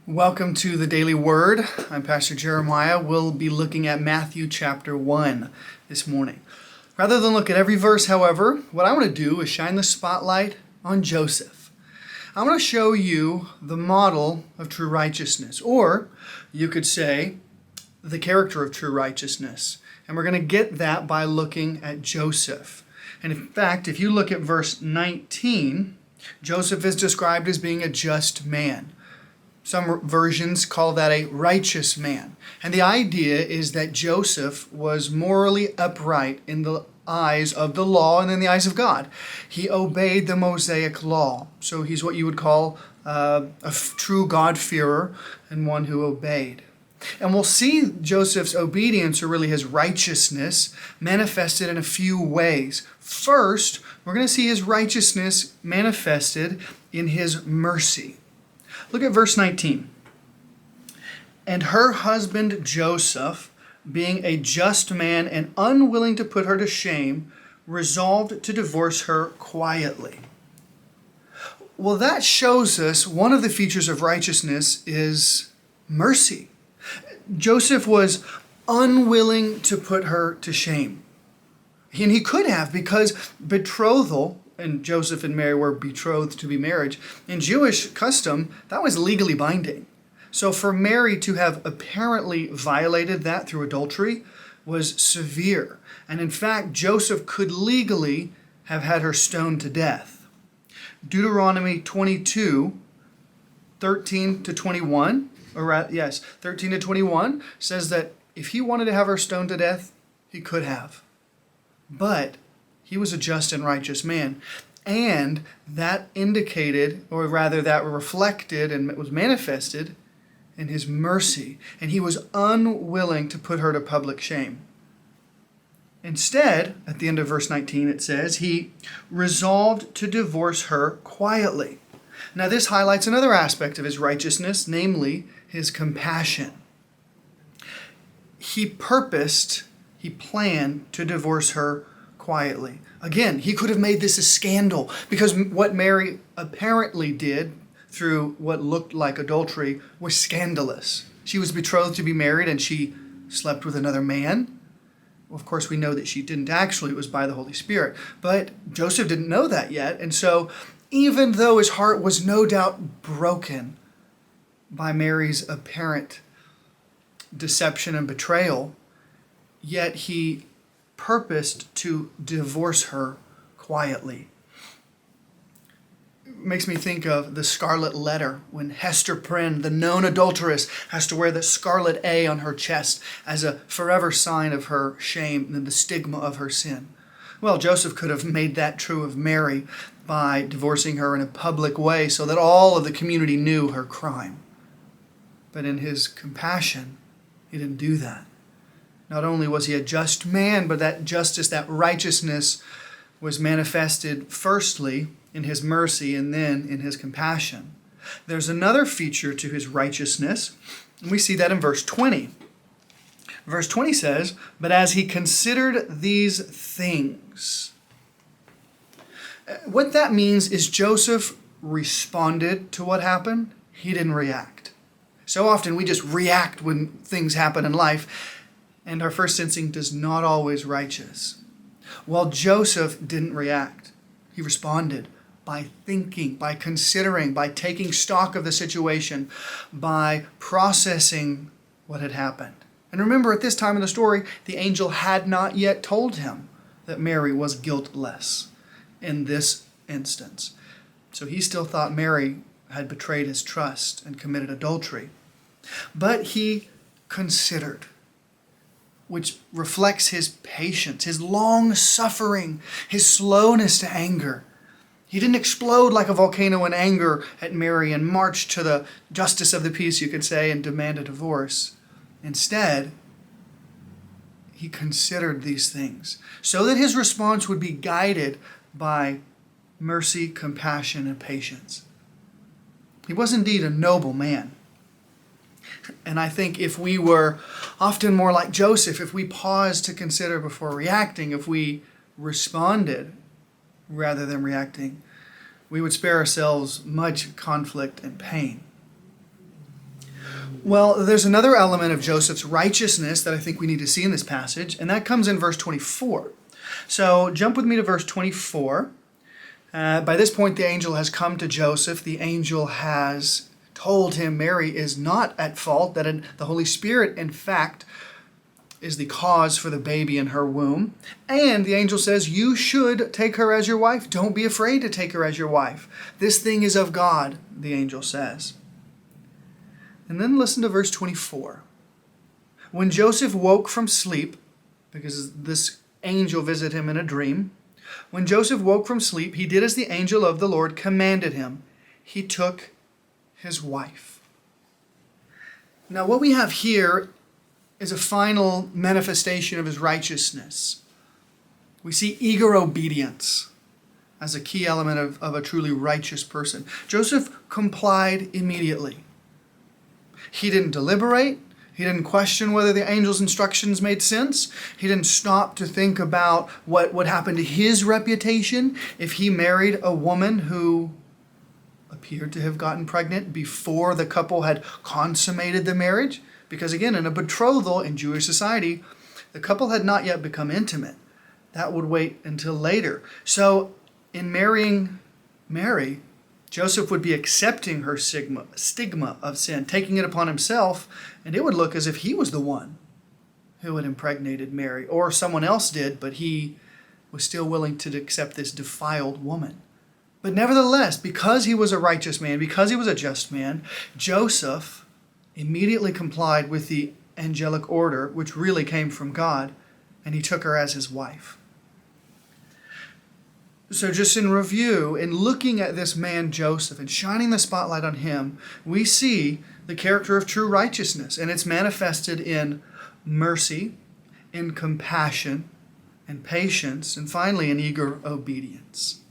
Welcome to the Daily Word. I'm Pastor Jeremiah. We'll be looking at Matthew chapter 1 this morning. Rather than look at every verse, however, what I want to do is shine the spotlight on Joseph. I want to show you the model of true righteousness, or you could say the character of true righteousness. And we're going to get that by looking at Joseph. And in fact, if you look at verse 19, Joseph is described as being a just man. Some versions call that a righteous man. And the idea is that Joseph was morally upright in the eyes of the law and in the eyes of God. He obeyed the Mosaic law. So he's what you would call a true God-fearer and one who obeyed. And we'll see Joseph's obedience, or really his righteousness, manifested in a few ways. First, we're going to see his righteousness manifested in his mercy. Look at verse 19. And her husband Joseph, being a just man and unwilling to put her to shame, resolved to divorce her quietly. Well, that shows us one of the features of righteousness is mercy. Joseph was unwilling to put her to shame. And he could have, because betrothal, and Joseph and Mary were betrothed to be married. In Jewish custom, that was legally binding. So for Mary to have apparently violated that through adultery was severe. And in fact, Joseph could legally have had her stoned to death. Deuteronomy 22, 13 to 21, 13 to 21 says that if he wanted to have her stoned to death, he could have. But he was a just and righteous man. And that indicated, or rather that reflected and was manifested in his mercy. And he was unwilling to put her to public shame. Instead, at the end of verse 19, it says, he resolved to divorce her quietly. Now this highlights another aspect of his righteousness, namely his compassion. He planned to divorce her quietly. Again, he could have made this a scandal, because what Mary apparently did through what looked like adultery was scandalous. She was betrothed to be married and she slept with another man. Well, of course, we know that she didn't actually. It was by the Holy Spirit. But Joseph didn't know that yet. And so even though his heart was no doubt broken by Mary's apparent deception and betrayal, yet he purposed to divorce her quietly. It makes me think of the Scarlet Letter, when Hester Prynne, the known adulteress, has to wear the scarlet A on her chest as a forever sign of her shame and the stigma of her sin. Well, Joseph could have made that true of Mary by divorcing her in a public way so that all of the community knew her crime. But in his compassion, he didn't do that. Not only was he a just man, but that justice, that righteousness was manifested firstly in his mercy and then in his compassion. There's another feature to his righteousness, and we see that in verse 20. Verse 20 says, "But as he considered these things." What that means is Joseph responded to what happened. He didn't react. So often we just react when things happen in life, and our first instinct is not always righteous. Well, Joseph didn't react. He responded by thinking, by considering, by taking stock of the situation, by processing what had happened. And remember, at this time in the story, the angel had not yet told him that Mary was guiltless in this instance. So he still thought Mary had betrayed his trust and committed adultery. But he considered, which reflects his patience, his long suffering, his slowness to anger. He didn't explode like a volcano in anger at Mary and march to the justice of the peace, you could say, and demand a divorce. Instead, he considered these things so that his response would be guided by mercy, compassion, and patience. He was indeed a noble man. And I think if we were often more like Joseph, if we paused to consider before reacting, if we responded rather than reacting, we would spare ourselves much conflict and pain. Well, there's another element of Joseph's righteousness that I think we need to see in this passage, and that comes in verse 24. So jump with me to verse 24. By this point, the angel has come to Joseph. The angel has told him Mary is not at fault, that the Holy Spirit, in fact, is the cause for the baby in her womb. And the angel says, you should take her as your wife. Don't be afraid to take her as your wife. This thing is of God, the angel says. And then listen to verse 24. When Joseph woke from sleep, because this angel visited him in a dream, when Joseph woke from sleep, he did as the angel of the Lord commanded him. He took his wife. Now what we have here is a final manifestation of his righteousness. We see eager obedience as a key element of a truly righteous person. Joseph complied immediately. He didn't deliberate. He didn't question whether the angel's instructions made sense. He didn't stop to think about what would happen to his reputation if he married a woman who appeared to have gotten pregnant before the couple had consummated the marriage. Because again, in a betrothal in Jewish society, the couple had not yet become intimate. That would wait until later. So in marrying Mary, Joseph would be accepting her stigma of sin, taking it upon himself, and it would look as if he was the one who had impregnated Mary, or someone else did, but he was still willing to accept this defiled woman. But nevertheless, because he was a righteous man, because he was a just man, Joseph immediately complied with the angelic order, which really came from God, and he took her as his wife. So just in review, in looking at this man Joseph and shining the spotlight on him, we see the character of true righteousness, and it's manifested in mercy, in compassion, and patience, and finally in eager obedience.